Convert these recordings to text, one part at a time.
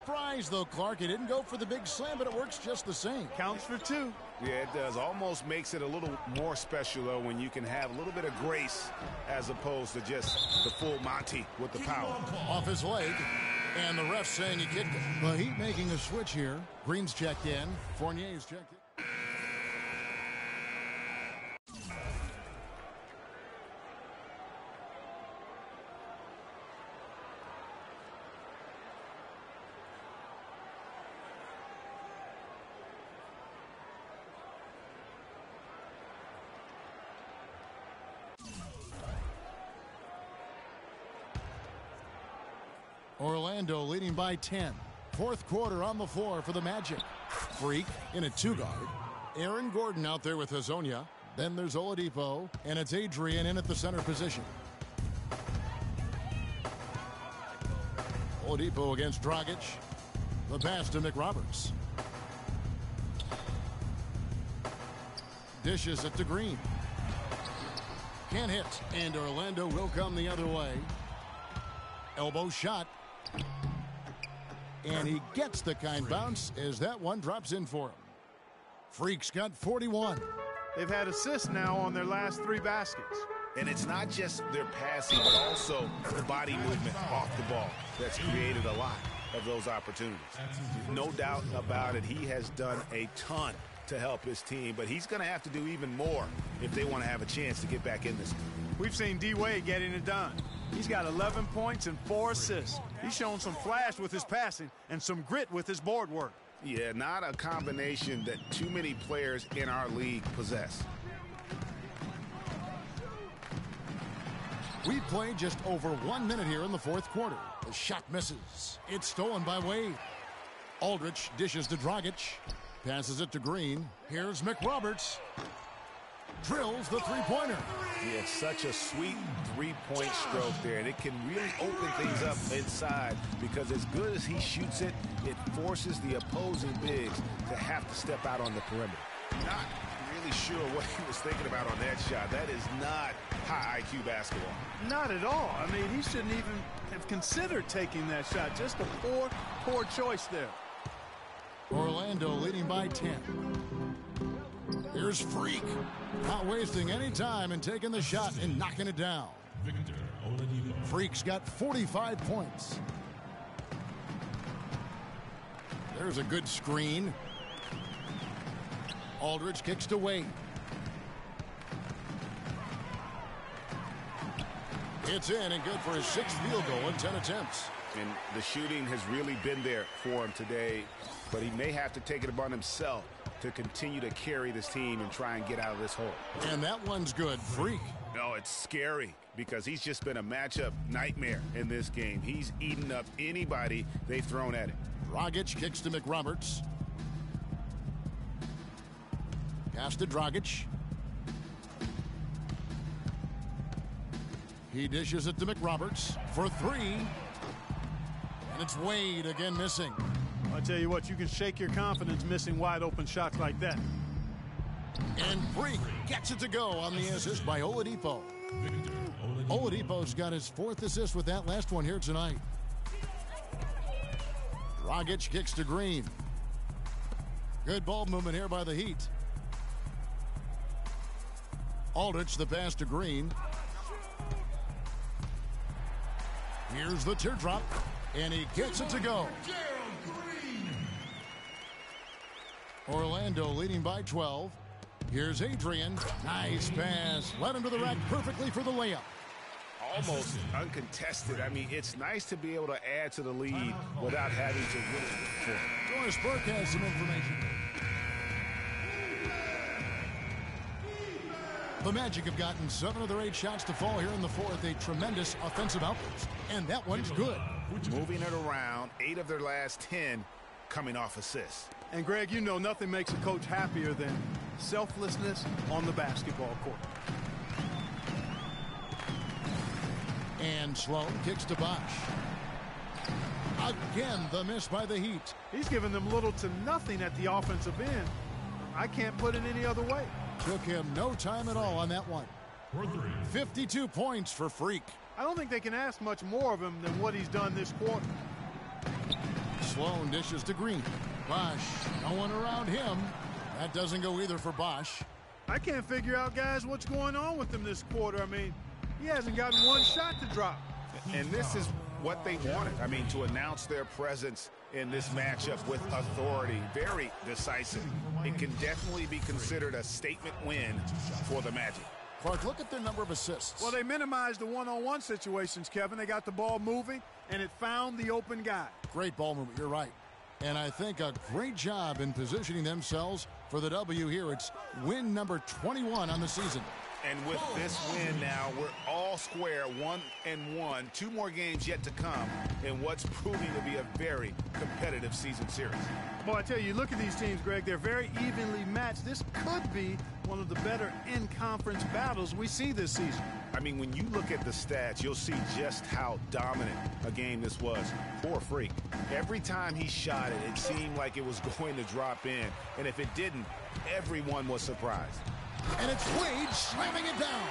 surprise, though, Clark. He didn't go for the big slam, but it works just the same. Counts for two. Yeah, it does. Almost makes it a little more special, though, when you can have a little bit of grace as opposed to just the full Monty with the power. Off his leg, and the ref saying he kicked it. The Heat making a switch here. Green's checked in. Fournier's checked in. Orlando leading by 10. Fourth quarter on the floor for the Magic. Freak in a two-guard. Aaron Gordon out there with Hazonia. Then there's Oladipo, and it's Adrian in at the center position. Oladipo against Dragic. The pass to McRoberts. Dishes it to Green. Can't hit, and Orlando will come the other way. Elbow shot. And he gets the kind bounce as that one drops in for him. Freak's got 41. They've had assists now on their last 3 baskets. And it's not just their passing, but also the body movement off the ball that's created a lot of those opportunities. No doubt about it, he has done a ton to help his team, but he's going to have to do even more if they want to have a chance to get back in this. We've seen D-Wade getting it done. He's got 11 points and 4 assists. He's shown some flash with his passing and some grit with his board work. Yeah, not a combination that too many players in our league possess. We played just over 1 minute here in the fourth quarter. The shot misses. It's stolen by Wade. Aldridge dishes to Dragic. Passes it to Green. Here's McRoberts. Drills the three-pointer. Yeah, such a sweet three-point stroke there, and it can really open things up inside because as good as he shoots it, it forces the opposing bigs to have to step out on the perimeter. Not really sure what he was thinking about on that shot. That is not high IQ basketball. Not at all. I mean, he shouldn't even have considered taking that shot. Just a poor choice there. Orlando leading by 10. Here's Freak. Not wasting any time and taking the shot and knocking it down. Freak's got 45 points. There's a good screen. Aldridge kicks to Wade. It's in and good for his 6th field goal in 10 attempts. And the shooting has really been there for him today, but he may have to take it upon himself to continue to carry this team and try and get out of this hole. And that one's good. Freak. No, it's scary because he's just been a matchup nightmare in this game. He's eaten up anybody they've thrown at him. Dragic kicks to McRoberts. Pass to Dragic. He dishes it to McRoberts for 3. And it's Wade again missing. I tell you what, you can shake your confidence missing wide open shots like that. And Freak gets it to go on the assist by Oladipo. Oladipo's got his 4th assist with that last one here tonight. Dragic kicks to Green. Good ball movement here by the Heat. Aldridge the pass to Green. Here's the teardrop, and he gets it to go. Orlando leading by 12. Here's Adrian. Nice pass. Led him to the rack perfectly for the layup. Almost uncontested. I mean, it's nice to be able to add to the lead without having to really look for it. Doris Burke has some information. The Magic have gotten 7 of their 8 shots to fall here in the fourth. A tremendous offensive outburst. And that one's good. Moving it around, 8 of their last 10 coming off assists. And Greg, you know nothing makes a coach happier than selflessness on the basketball court. And Sloan kicks to Bosh. Again, the miss by the Heat. He's given them little to nothing at the offensive end. I can't put it any other way. Took him no time at all on that one. 52 points for Freak. I don't think they can ask much more of him than what he's done this quarter. Sloan dishes to Green. Bosch, no one around him. That doesn't go either for Bosch. I can't figure out, guys, what's going on with him this quarter. I mean, he hasn't gotten one shot to drop. And this is what they wanted. I mean, to announce their presence in this matchup with authority, very decisive. It can definitely be considered a statement win for the Magic. Clark, look at their number of assists. Well, they minimized the one-on-one situations, Kevin. They got the ball moving, and it found the open guy. Great ball movement, you're right. And I think a great job in positioning themselves for the W here. It's win number 21 on the season. And with this win now, we're all square, 1-1. 2 more games yet to come in what's proving to be a very competitive season series. Well, I tell you, look at these teams, Greg. They're very evenly matched. This could be one of the better in-conference battles we see this season. I mean, when you look at the stats, you'll see just how dominant a game this was. Poor Freak. Every time he shot it, it seemed like it was going to drop in. And if it didn't, everyone was surprised. And it's Wade slamming it down.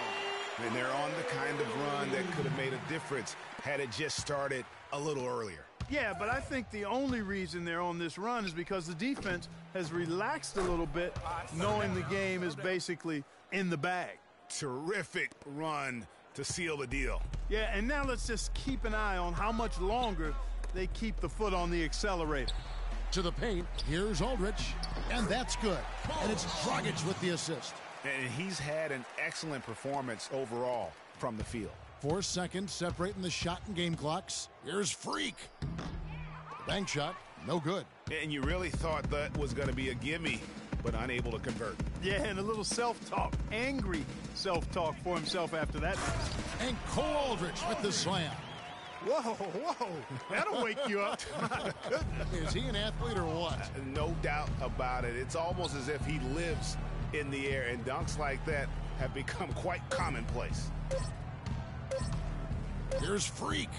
And they're on the kind of run that could have made a difference had it just started a little earlier. Yeah, but I think the only reason they're on this run is because the defense has relaxed a little bit, knowing the game is basically in the bag. Terrific run to seal the deal. Yeah, and now let's just keep an eye on how much longer they keep the foot on the accelerator. To the paint, here's Aldrich, and that's good. And it's Dragic with the assist. And he's had an excellent performance overall from the field. 4 seconds separating the shot and game clocks. Here's Freak. The bank shot, no good. And you really thought that was going to be a gimme, but unable to convert. Yeah, and a little self-talk, angry self-talk for himself after that. And Cole Aldrich with the slam. Whoa, that'll wake you up. My goodness. Is he an athlete or what? No doubt about it. It's almost as if he lives in the air, and dunks like that have become quite commonplace. Here's Freak.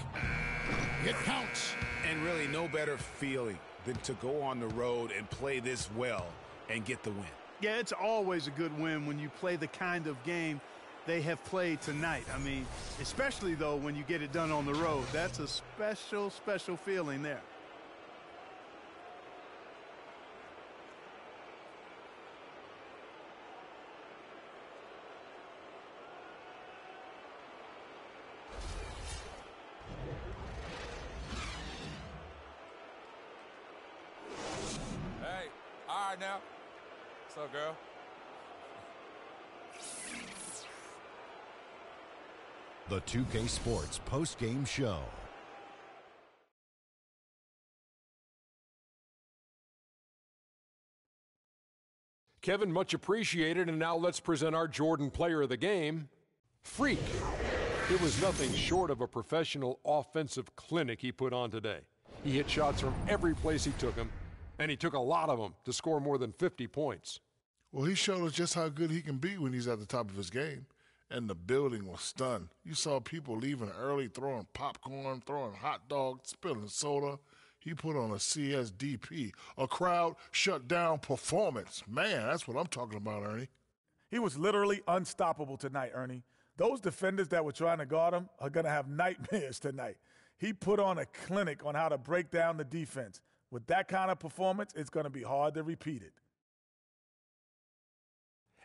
It counts. And really no better feeling than to go on the road and play this well and get the win. Yeah, it's always a good win when you play the kind of game they have played tonight. I mean, especially, though, when you get it done on the road. That's a special, special feeling there. Hey, all right now. What's up, girl? The 2K Sports post-game show. Kevin, much appreciated, and now let's present our Jordan Player of the Game, Freak. It was nothing short of a professional offensive clinic he put on today. He hit shots from every place he took them, and he took a lot of them to score more than 50 points. Well, he showed us just how good he can be when he's at the top of his game. And the building was stunned. You saw people leaving early, throwing popcorn, throwing hot dogs, spilling soda. He put on a CSDP, a crowd shut down performance. Man, that's what I'm talking about, Ernie. He was literally unstoppable tonight, Ernie. Those defenders that were trying to guard him are going to have nightmares tonight. He put on a clinic on how to break down the defense. With that kind of performance, it's going to be hard to repeat it.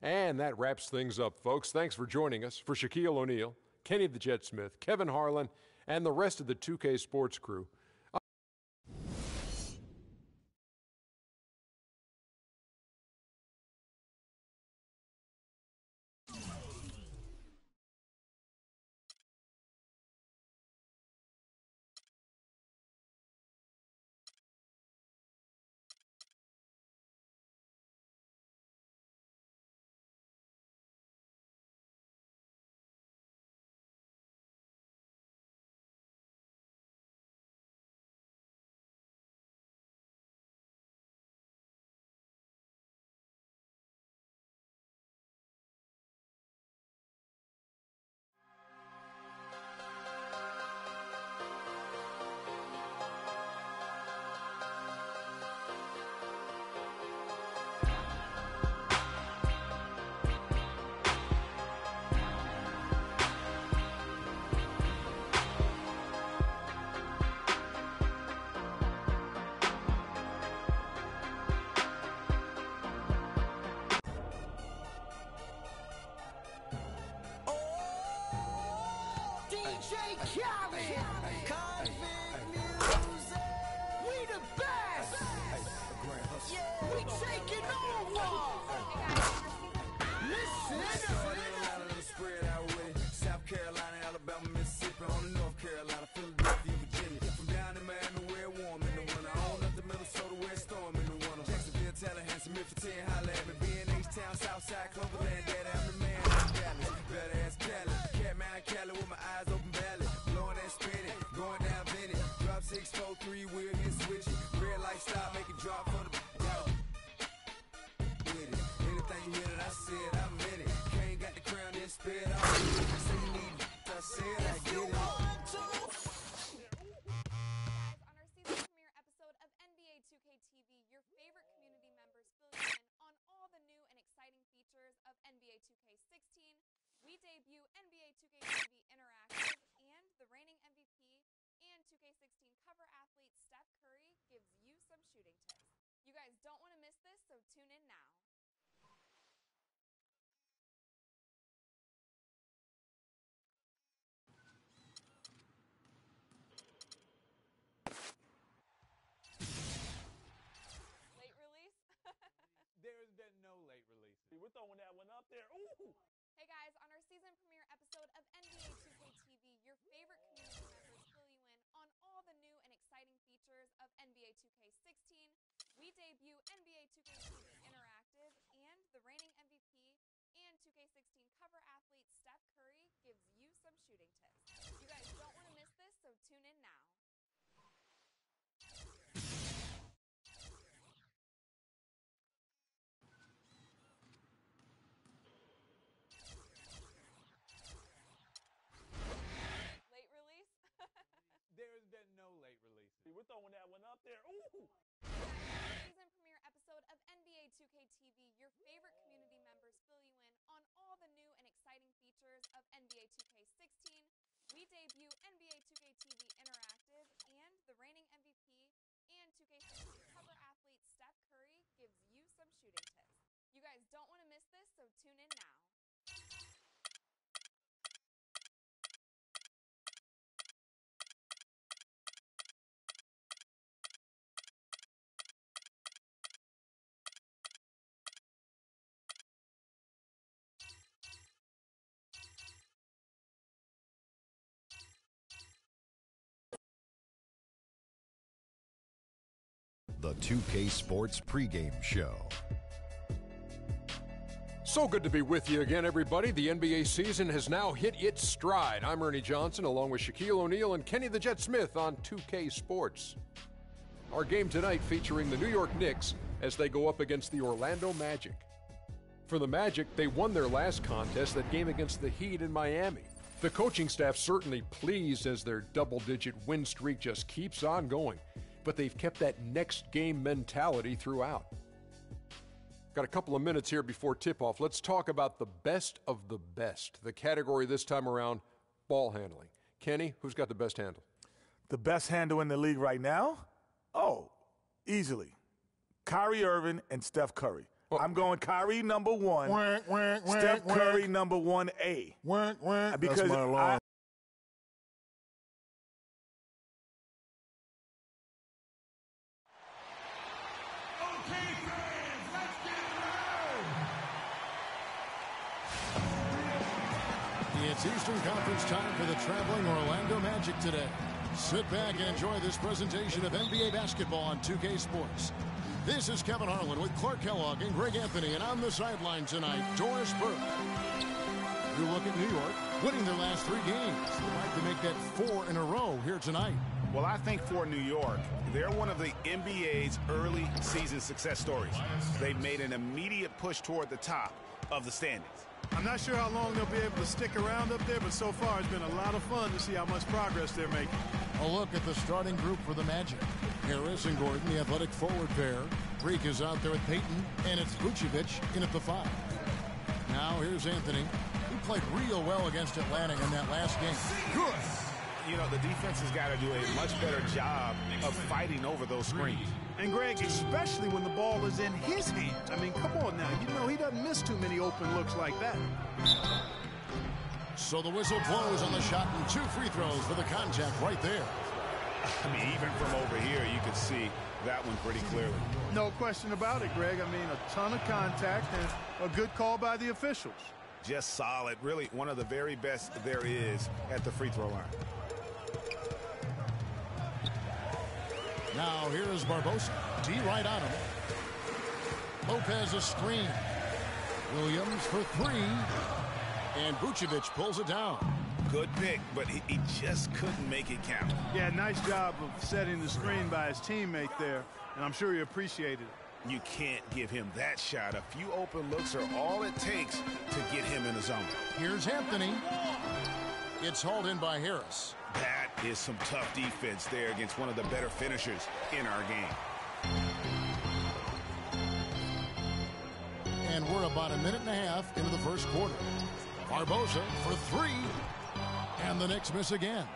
And that wraps things up, folks. Thanks for joining us. For Shaquille O'Neal, Kenny the Jet Smith, Kevin Harlan, and the rest of the 2K Sports crew, We taking over. Spread out with it. South Carolina, Alabama, Mississippi, on the North Carolina, Philadelphia, Virginia. From down in Miami, where warm in the winter. On up to Minnesota, where storm in the winter. Jacksonville, Tallahassee, Memphis, 10, holla at me. B&H Town, Southside, Cloverland, Daddy, I'm the man. Dallas, better ass Cali. Catman, Cali with my eyes open, valley. Blowing and spinning, going down Vinny. Drop 6, 4, 3, wheel hit switch it. Red light stop, make it drop for the doubt. With it. Anything you hear that I said, I meant it. Can't got the crown, then spit off. Say you need it, I said I get it. NBA 2K16, we debut NBA 2K TV Interactive, and the reigning MVP and 2K16 cover athlete Steph Curry gives you some shooting tips. You guys don't want to miss this, so tune in now. Late release? There's been no late release. We're throwing that one up there. Ooh! Hey guys, on our season premiere episode of NBA 2K TV, your favorite community members fill you in on all the new and exciting features of NBA 2K16. We debut NBA 2K TV Interactive, and the reigning MVP and 2K16 cover athlete Steph Curry gives you some shooting tips. You guys don't want to miss this, so tune in now. Late release? There's been no late release. We're throwing that one up there. Ooh! Season premiere episode of NBA 2K TV, your favorite community members fill you in on all the new and exciting features of NBA 2K16. We debut NBA 2K TV Interactive, and the reigning MVP and 2K16 cover athlete Steph Curry gives you some shooting tips. You guys don't want to miss this, so tune in now. The 2K Sports pregame show. So good to be with you again, everybody. The NBA season has now hit its stride. I'm Ernie Johnson, along with Shaquille O'Neal and Kenny the Jet Smith on 2K Sports. Our game tonight featuring the New York Knicks as they go up against the Orlando Magic. For the Magic, they won their last contest, that game against the Heat in Miami. The coaching staff certainly pleased as their double-digit win streak just keeps on going, but they've kept that next game mentality throughout. Got a couple of minutes here before tip-off. Let's talk about the best of the best. The category this time around, ball handling. Kenny, who's got the best handle? The best handle in the league right now? Oh, easily. Kyrie Irving and Steph Curry. Oh. I'm going Kyrie number one, Steph Curry number 1A. Because that's my alarm. It's Eastern Conference time for the traveling Orlando Magic today. Sit back and enjoy this presentation of NBA basketball on 2K Sports. This is Kevin Harlan with Clark Kellogg and Greg Anthony, and on the sideline tonight, Doris Burke. You look at New York, winning their last 3 games. They'd like to make that 4 in a row here tonight. Well, I think for New York, they're one of the NBA's early season success stories. They've made an immediate push toward the top of the standings. I'm not sure how long they'll be able to stick around up there, but so far it's been a lot of fun to see how much progress they're making. A look at the starting group for the Magic. Harris and Gordon, the athletic forward pair. Greek is out there with Payton, and it's Vucevic in at the 5. Now here's Anthony, who played real well against Atlanta in that last game. Good. You know, the defense has got to do a much better job of fighting over those screens. And Greg, especially when the ball is in his hands. I mean, come on now. You know he doesn't miss too many open looks like that. So the whistle blows on the shot, and 2 free throws for the contact right there. I mean, even from over here, you could see that one pretty clearly. No question about it, Greg. I mean, a ton of contact and a good call by the officials. Just solid. Really one of the very best there is at the free throw line. Now here is Barbosa. D right on him. Lopez a screen. Williams for three. And Vucevic pulls it down. Good pick, but he just couldn't make it count. Yeah, nice job of setting the screen by his teammate there, and I'm sure he appreciated it. You can't give him that shot. A few open looks are all it takes to get him in the zone. Here's Anthony. It's hauled in by Harris. That is some tough defense there against one of the better finishers in our game. And we're about a minute and a half into the first quarter. Barbosa for three. And the Knicks miss again.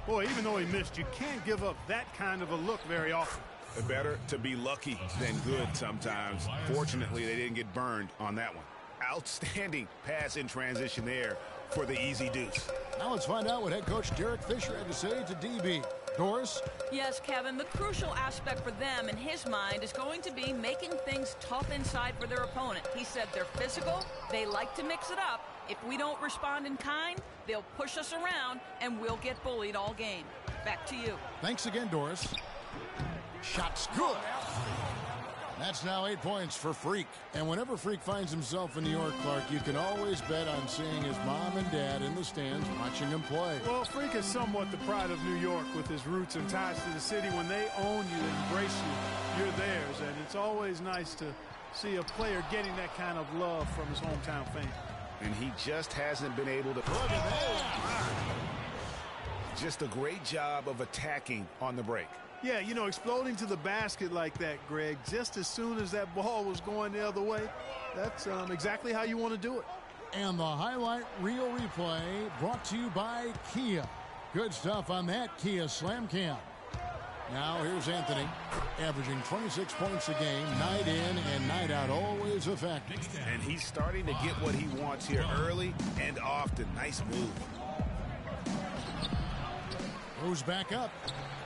Boy, even though he missed, you can't give up that kind of a look very often. Better to be lucky than good sometimes. Fortunately, they didn't get burned on that one. Outstanding pass in transition there for the easy deuce. Now let's find out what head coach Derek Fisher had to say to DB. Doris? Yes, Kevin, the crucial aspect for them in his mind is going to be making things tough inside for their opponent. He said they're physical, they like to mix it up. If we don't respond in kind, they'll push us around and we'll get bullied all game. Back to you. Thanks again, Doris. Shot's good. That's now 8 points for Freak. And whenever Freak finds himself in New York, Clark, you can always bet on seeing his mom and dad in the stands watching him play. Well, Freak is somewhat the pride of New York with his roots and ties to the city. When they own you, embrace you, you're theirs. And it's always nice to see a player getting that kind of love from his hometown fans. And he just hasn't been able to. Look at that. Just a great job of attacking on the break. Yeah, you know, exploding to the basket like that, Greg, just as soon as that ball was going the other way, that's exactly how you want to do it. And the highlight reel replay brought to you by Kia. Good stuff on that Kia Slam Cam. Now here's Anthony, averaging 26 points a game, night in and night out, always effective. And he's starting to get what he wants here early and often. Nice move. Goes back up.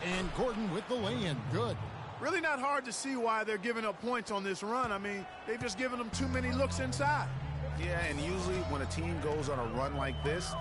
And Gordon with the lay-in. Good. Really not hard to see why they're giving up points on this run. I mean, they've just given them too many looks inside. Yeah, and usually when a team goes on a run like this,